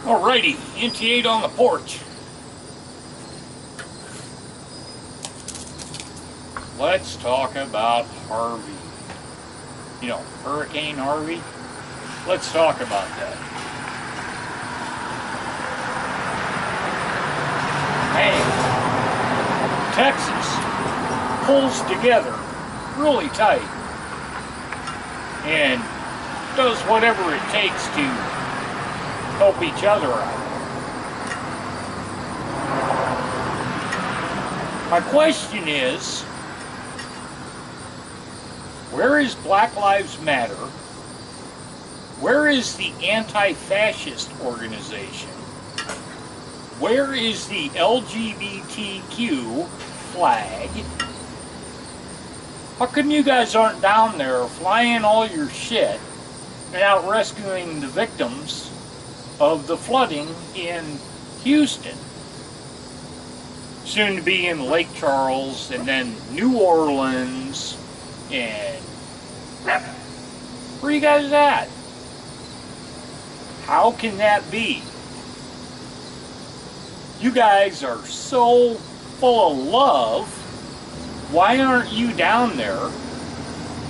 Alrighty, NT8 on the porch. Let's talk about Harvey. You know, Hurricane Harvey. Let's talk about that. Man, Texas pulls together really tight and does whatever it takes to help each other out. My question is, where is Black Lives Matter? Where is the anti-fascist organization? Where is the LGBTQ flag? How come you guys aren't down there flying all your shit and out rescuing the victims of the flooding in Houston? Soon to be in Lake Charles, and then New Orleans, and where you guys at? How can that be? You guys are so full of love. Why aren't you down there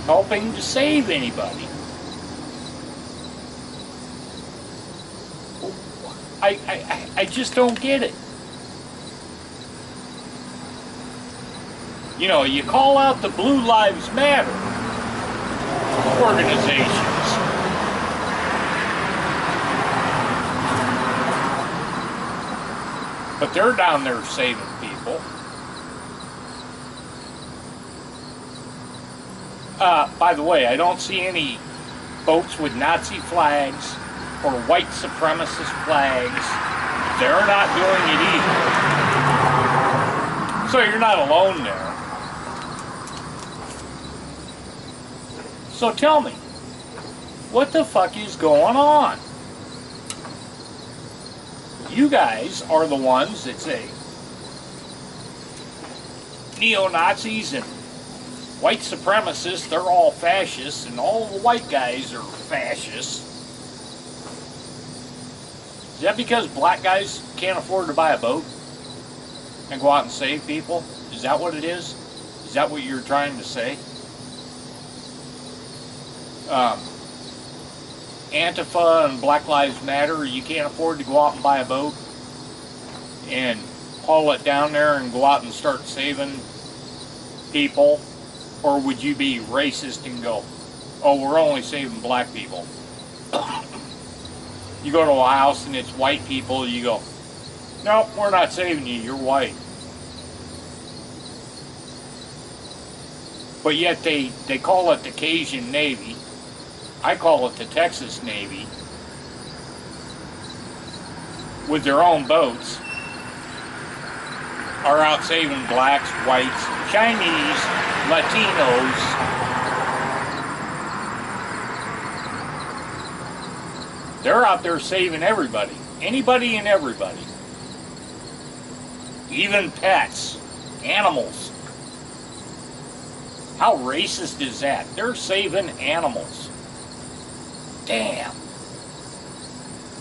helping to save anybody? I just don't get it. You know, you call out the Blue Lives Matter organizations. But they're down there saving people. By the way, I don't see any boats with Nazi flags or white supremacist flags. They're not doing it either. So you're not alone there. So tell me, what the fuck is going on? You guys are the ones that say neo-Nazis and white supremacists, they're all fascists, and all the white guys are fascists. Is that because black guys can't afford to buy a boat and go out and save people? Is that what it is? Is that what you're trying to say? Antifa and Black Lives Matter, you can't afford to go out and buy a boat and haul it down there and go out and start saving people? Or would you be racist and go, oh, we're only saving black people? You go to a house and it's white people, you go, nope, we're not saving you, you're white. But yet they call it the Cajun Navy. I call it the Texas Navy, with their own boats, are out saving blacks, whites, Chinese, Latinos. They're out there saving everybody, anybody and everybody, even pets, animals. How racist is that? They're saving animals. Damn.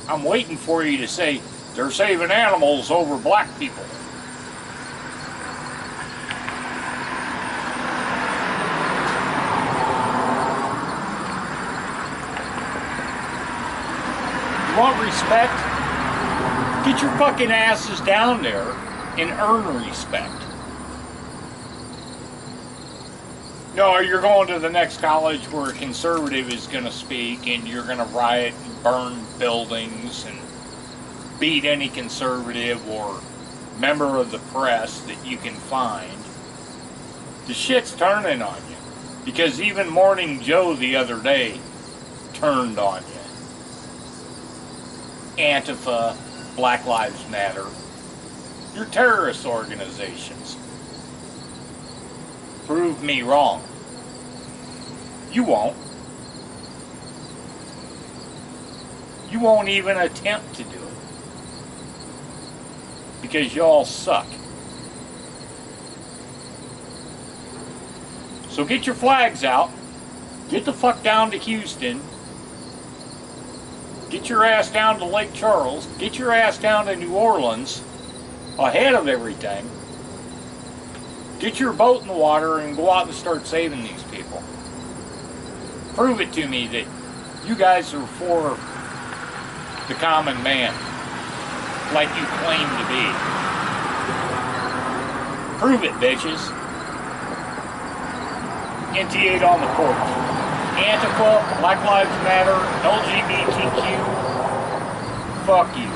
I'm waiting for you to say they're saving animals over black people. You want respect? Get your fucking asses down there and earn respect. No, you're going to the next college where a conservative is going to speak and you're going to riot and burn buildings and beat any conservative or member of the press that you can find. The shit's turning on you. Because even Morning Joe the other day turned on you. Antifa, Black Lives Matter. You're terrorist organizations. Prove me wrong. You won't. You won't even attempt to do it. Because y'all suck. So get your flags out. Get the fuck down to Houston. Get your ass down to Lake Charles. Get your ass down to New Orleans ahead of everything. Get your boat in the water and go out and start saving these people. Prove it to me that you guys are for the common man, like you claim to be. Prove it, bitches. NT8 on the porch. Antifa, Black Lives Matter, LGBTQ, fuck you.